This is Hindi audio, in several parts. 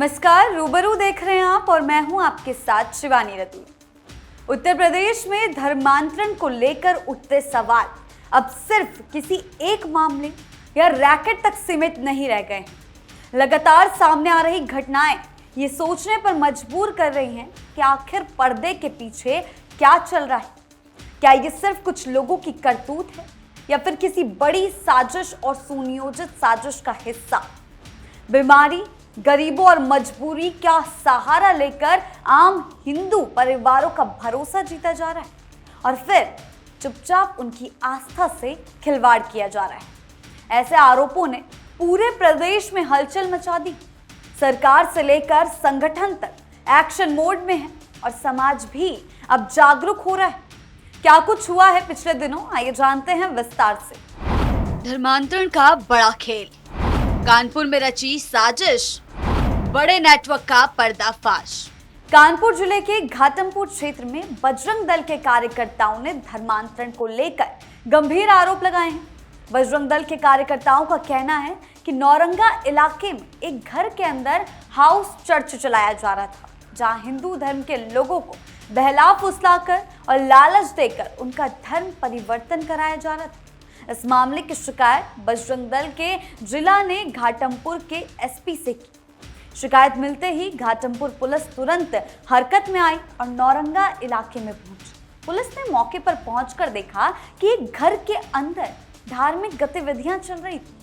नमस्कार, रूबरू देख रहे हैं आप और मैं हूं आपके साथ शिवानी रतूरी। उत्तर प्रदेश में धर्मांतरण को लेकर उठते सवाल अब सिर्फ किसी एक मामले या रैकेट तक सीमित नहीं रह गए हैं। लगातार सामने आ रही घटनाएं ये सोचने पर मजबूर कर रही हैं कि आखिर पर्दे के पीछे क्या चल रहा है। क्या ये सिर्फ कुछ लोगों की करतूत है या फिर किसी बड़ी साजिश और सुनियोजित साजिश का हिस्सा? बीमारी, गरीबों और मजबूरी का सहारा लेकर आम हिंदू परिवारों का भरोसा जीता जा रहा है और फिर चुपचाप उनकी आस्था से खिलवाड़ किया जा रहा है। ऐसे आरोपों ने पूरे प्रदेश में हलचल मचा दी। सरकार से लेकर संगठन तक एक्शन मोड में है और समाज भी अब जागरूक हो रहा है। क्या कुछ हुआ है पिछले दिनों, आइए जानते हैं विस्तार से। धर्मांतरण का बड़ा खेल, कानपुर में रची साजिश, बड़े नेटवर्क का पर्दाफाश। कानपुर जिले के घाटमपुर क्षेत्र में बजरंग दल के कार्यकर्ताओं ने धर्मांतरण को लेकर गंभीर आरोप लगाए हैं। बजरंग दल के कार्यकर्ताओं का कहना है कि नौरंगा इलाके में एक घर के अंदर हाउस चर्च चलाया जा रहा था, जहां हिंदू धर्म के लोगों को बहला फुसलाकर और लालच देकर उनका धर्म परिवर्तन कराया जा रहा था। इस मामले की शिकायत बजरंग दल के जिला ने घाटमपुर के एसपी से की। शिकायत मिलते ही घाटमपुर पुलिस तुरंत हरकत में आई और नौरंगा इलाके में पहुंची। पुलिस ने मौके पर पहुंचकर देखा कि एक घर के अंदर धार्मिक गतिविधियां चल रही थी।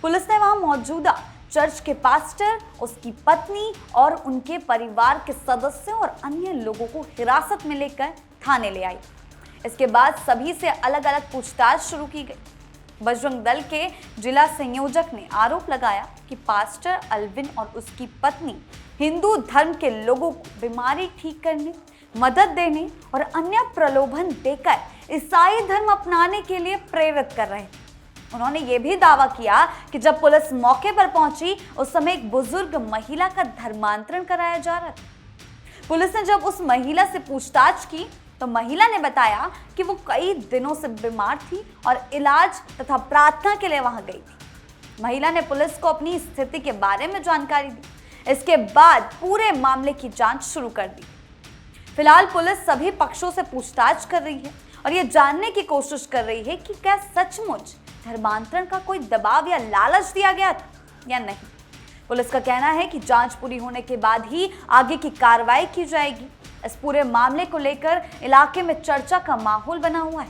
पुलिस ने वहां मौजूदा चर्च के पास्टर, उसकी पत्नी और उनके परिवार के सदस्यों और अन्य लोगों को हिरासत में लेकर थाने ले आई। इसके बाद सभी से अलग अलग पूछताछ शुरू की गई। बजरंग दल के जिला संयोजक ने आरोप लगाया कि पास्टर अल्विन और उसकी पत्नी हिंदू धर्म के लोगों को बीमारी ठीक करने, मदद देने और अन्य प्रलोभन देकर ईसाई धर्म अपनाने के लिए प्रेरित कर रहे थे। उन्होंने ये भी दावा किया कि जब पुलिस मौके पर पहुंची उस समय एक बुजुर्ग महिला का धर्मांतरण कराया जा रहा था। पुलिस ने जब उस महिला से पूछताछ की तो महिला ने बताया कि वो कई दिनों से बीमार थी और इलाज तथा प्रार्थना के लिए वहां गई थी। महिला ने पुलिस को अपनी स्थिति के बारे में जानकारी दी। इसके बाद पूरे मामले की जांच शुरू कर दी। फिलहाल पुलिस सभी पक्षों से पूछताछ कर रही है और ये जानने की कोशिश कर रही है कि क्या सचमुच धर्मांतरण का कोई दबाव या लालच दिया गया था या नहीं। पुलिस का कहना है कि जांच पूरी होने के बाद ही आगे की कार्रवाई की जाएगी। इस पूरे मामले को लेकर इलाके में चर्चा का माहौल बना हुआ है।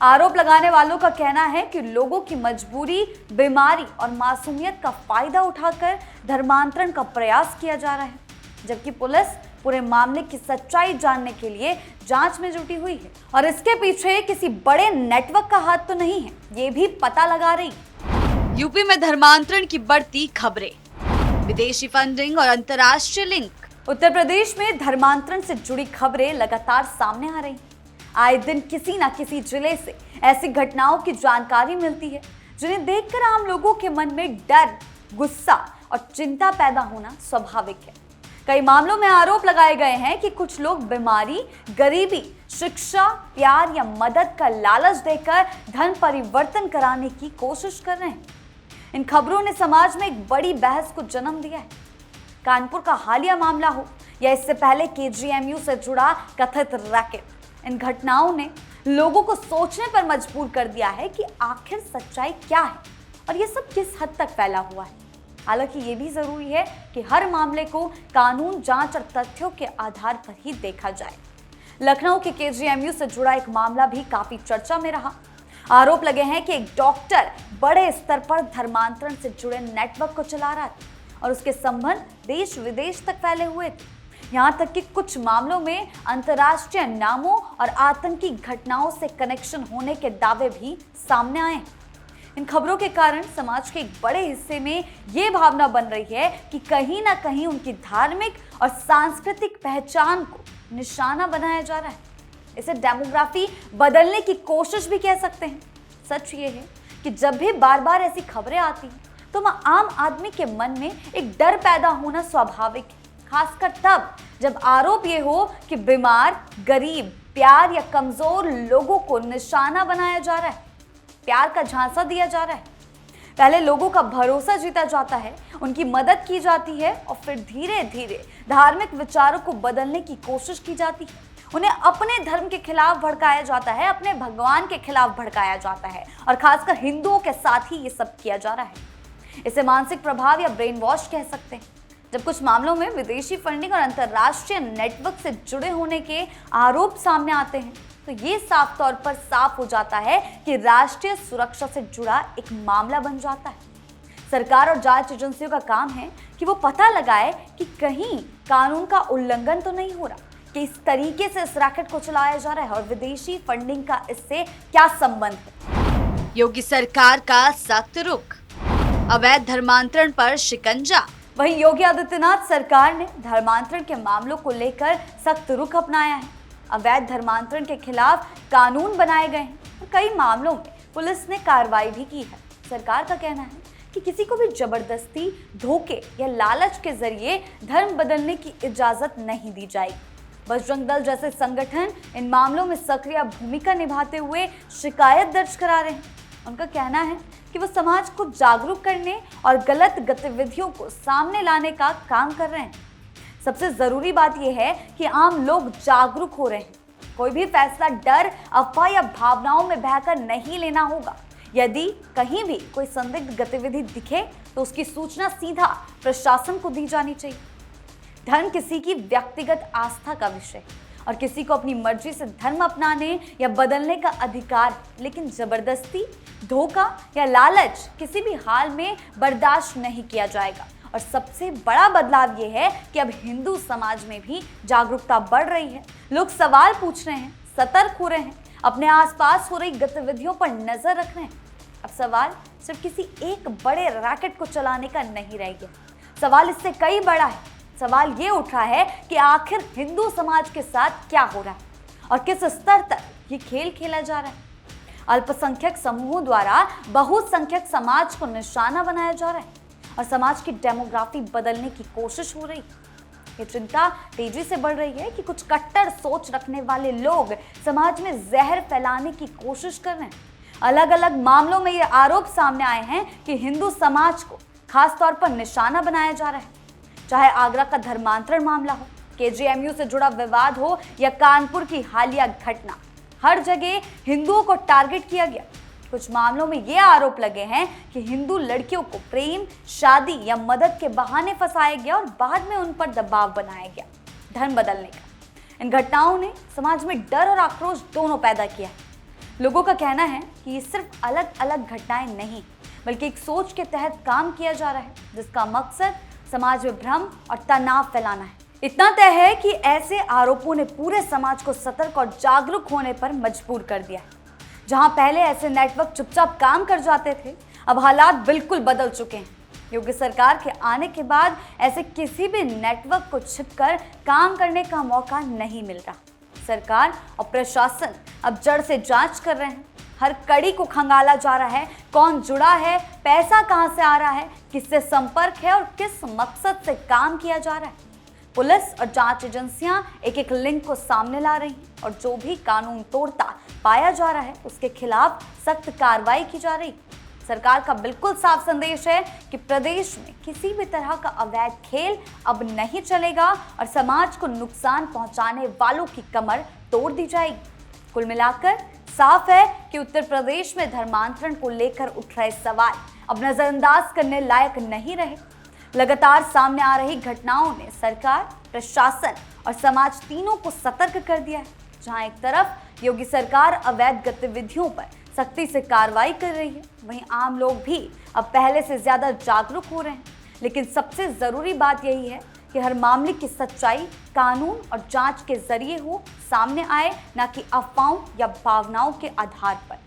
आरोप लगाने वालों का कहना है कि लोगों की मजबूरी, बीमारी और मासूमियत का फायदा उठाकर धर्मांतरण का प्रयास किया जा रहा है, जबकि पुलिस पूरे मामले की सच्चाई जानने के लिए जांच में जुटी हुई है और इसके पीछे किसी बड़े नेटवर्क का हाथ तो नहीं है, ये भी पता लगा रही है। यूपी में धर्मांतरण की बढ़ती खबरें, विदेशी फंडिंग और अंतर्राष्ट्रीय लिंक। उत्तर प्रदेश में धर्मांतरण से जुड़ी खबरें लगातार सामने आ रही हैं। आए दिन किसी न किसी जिले से ऐसी घटनाओं की जानकारी मिलती है जिन्हें देखकर आम लोगों के मन में डर, गुस्सा और चिंता पैदा होना स्वाभाविक है। कई मामलों में आरोप लगाए गए हैं कि कुछ लोग बीमारी, गरीबी, शिक्षा, प्यार या मदद का लालच देकर धर्म परिवर्तन कराने की कोशिश कर रहे हैं। इन खबरों ने समाज में एक बड़ी बहस को जन्म दिया है। कानपुर का हालिया मामला हो या इससे पहले केजीएमयू से जुड़ा कथित रैकेट, इन घटनाओं ने लोगों को सोचने पर मजबूर कर दिया है कि आखिर सच्चाई क्या है और ये सब किस हद तक फैला हुआ है। हालांकि ये भी जरूरी है कि हर मामले को कानून, जांच और तथ्यों के आधार पर ही देखा जाए। लखनऊ के केजीएमयू से जुड़ा एक मामला भी काफी चर्चा में रहा। आरोप लगे हैं कि एक डॉक्टर बड़े स्तर पर धर्मांतरण से जुड़े नेटवर्क को चला रहा था और उसके संबंध देश विदेश तक फैले हुए थे। यहाँ तक कि कुछ मामलों में अंतर्राष्ट्रीय नामों और आतंकी घटनाओं से कनेक्शन होने के दावे भी सामने आए। इन खबरों के कारण समाज के एक बड़े हिस्से में ये भावना बन रही है कि कहीं ना कहीं उनकी धार्मिक और सांस्कृतिक पहचान को निशाना बनाया जा रहा है। इसे डेमोग्राफी बदलने की कोशिश भी कह सकते हैं। सच ये है कि जब भी बार बार ऐसी खबरें आती हैं तो आम आदमी के मन में एक डर पैदा होना स्वाभाविक है, खासकर तब जब आरोप ये हो कि बीमार, गरीब, प्यार या कमजोर लोगों को निशाना बनाया जा रहा है, प्यार का झांसा दिया जा रहा है। पहले लोगों का भरोसा जीता जाता है उनकी मदद की जाती है और फिर धीरे धीरे धार्मिक विचारों को बदलने की कोशिश की जाती है। उन्हें अपने धर्म के खिलाफ भड़काया जाता है, अपने भगवान के खिलाफ भड़काया जाता है और खासकर हिंदुओं के साथ ही ये सब किया जा रहा है। इसे मानसिक प्रभाव या ब्रेन वॉश कह सकते हैं। जब कुछ मामलों में विदेशी फंडिंग और अंतर्राष्ट्रीय नेटवर्क से जुड़े होने के आरोप सामने आते हैं तो ये साफ तौर पर साफ हो जाता है कि राष्ट्रीय सुरक्षा से जुड़ा एक मामला बन जाता है। सरकार और जांच एजेंसियों का काम है कि वो पता लगाए कि कहीं कानून का उल्लंघन तो नहीं हो रहा, कि इस तरीके से इस रैकेट को चलाया जा रहा है और विदेशी फंडिंग का इससे क्या संबंध है। योगी सरकार का सख्त रुख, अवैध धर्मांतरण पर शिकंजा। वहीं योगी आदित्यनाथ सरकार ने धर्मांतरण के मामलों को लेकर सख्त रुख अपनाया है। अवैध धर्मांतरण के खिलाफ कानून बनाए गए हैं और कई मामलों में पुलिस ने कार्रवाई भी की है। सरकार का कहना है कि किसी को भी जबरदस्ती, धोखे या लालच के जरिए धर्म बदलने की इजाजत नहीं दी जाएगी। बजरंग दल जैसे संगठन इन मामलों में सक्रिय भूमिका निभाते हुए शिकायत दर्ज करा रहे हैं। उनका कहना है कि वो समाज को जागरूक करने और गलत गतिविधियों को सामने लाने का काम कर रहे हैं। सबसे जरूरी बात यह है कि आम लोग जागरूक हो रहे हैं। कोई भी फैसला डर, अफवाह या भावनाओं में बहकर नहीं लेना होगा। यदि कहीं भी कोई संदिग्ध गतिविधि दिखे तो उसकी सूचना सीधा प्रशासन को दी जानी चाहिए। धर्म किसी की व्यक्तिगत आस्था का विषय है और किसी को अपनी मर्जी से धर्म अपनाने या बदलने का अधिकार है, लेकिन जबरदस्ती, धोखा या लालच किसी भी हाल में बर्दाश्त नहीं किया जाएगा। और सबसे बड़ा बदलाव ये है कि अब हिंदू समाज में भी जागरूकता बढ़ रही है। लोग सवाल पूछ रहे हैं, सतर्क हो रहे हैं, अपने आसपास हो रही गतिविधियों पर नजर रख रहे हैं। अब सवाल सिर्फ किसी एक बड़े रैकेट को चलाने का नहीं रह गया, सवाल इससे कई बड़ा है। सवाल ये उठ रहा है कि आखिर हिंदू समाज के साथ क्या हो रहा है और किस स्तर तक ये खेल खेला जा रहा है। अल्पसंख्यक समूहों द्वारा बहुसंख्यक समाज को निशाना बनाया जा रहा है और समाज की डेमोग्राफी बदलने की कोशिश हो रही है। ये चिंता तेजी से बढ़ रही है कि कुछ कट्टर सोच रखने वाले लोग समाज में जहर फैलाने की कोशिश कर रहे हैं। अलग अलग मामलों में ये आरोप सामने आए हैं कि हिंदू समाज को खास तौर पर निशाना बनाया जा रहा है। चाहे आगरा का धर्मांतरण मामला हो, केजीएमयू से जुड़ा विवाद हो या कानपुर की हालिया घटना, हर जगह हिंदुओं को टारगेट किया गया। कुछ मामलों में ये आरोप लगे हैं कि हिंदू लड़कियों को प्रेम, शादी या मदद के बहाने फंसाया गया और बाद में उन पर दबाव बनाया गया धर्म बदलने का। इन घटनाओं ने समाज में डर और आक्रोश दोनों पैदा किया है। लोगों का कहना है कि ये सिर्फ अलग अलग घटनाएं नहीं, बल्कि एक सोच के तहत काम किया जा रहा है जिसका मकसद समाज में भ्रम और तनाव फैलाना है। इतना तय है कि ऐसे आरोपों ने पूरे समाज को सतर्क और जागरूक होने पर मजबूर कर दिया है। जहां पहले ऐसे नेटवर्क चुपचाप काम कर जाते थे, अब हालात बिल्कुल बदल चुके हैं। योगी सरकार के आने के बाद ऐसे किसी भी नेटवर्क को छिपकर काम करने का मौका नहीं मिल रहा। सरकार और प्रशासन अब जड़ से जांच कर रहे हैं। हर कड़ी को खंगाला जा रहा है, कौन जुड़ा है, पैसा कहां से आ रहा है, किससे संपर्क है और किस मकसद से काम किया जा रहा है। पुलिस और जांच एजेंसियां एक एक लिंक को सामने ला रही हैं और जो भी कानून तोड़ता पाया जा रहा है उसके खिलाफ सख्त कार्रवाई की जा रही। सरकार का बिल्कुल साफ संदेश है कि प्रदेश में किसी भी तरह का अवैध खेल अब नहीं चलेगा और समाज को नुकसान पहुंचाने वालों की कमर तोड़ दी जाएगी। कुल मिलाकर साफ है कि उत्तर प्रदेश में धर्मांतरण को लेकर उठ रहे सवाल अब नजरअंदाज करने लायक नहीं रहे। लगातार सामने आ रही घटनाओं ने सरकार, प्रशासन और समाज तीनों को सतर्क कर दिया है। जहां एक तरफ योगी सरकार अवैध गतिविधियों पर सख्ती से कार्रवाई कर रही है, वहीं आम लोग भी अब पहले से ज्यादा जागरूक हो रहे हैं। लेकिन सबसे जरूरी बात यही है कि हर मामले की सच्चाई कानून और जांच के जरिए हो सामने आए, न कि अफवाहों या भावनाओं के आधार पर।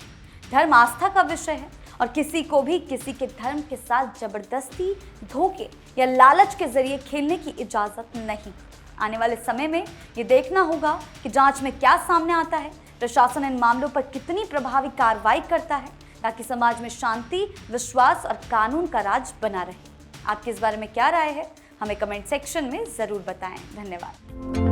धर्म आस्था का विषय है और किसी को भी किसी के धर्म के साथ जबरदस्ती, धोखे या लालच के जरिए खेलने की इजाजत नहीं। आने वाले समय में ये देखना होगा कि जांच में क्या सामने आता है, प्रशासन इन मामलों पर कितनी प्रभावी कार्रवाई करता है, ताकि समाज में शांति, विश्वास और कानून का राज बना रहे। आपकी इस बारे में क्या राय है, हमें कमेंट सेक्शन में जरूर बताएं। धन्यवाद।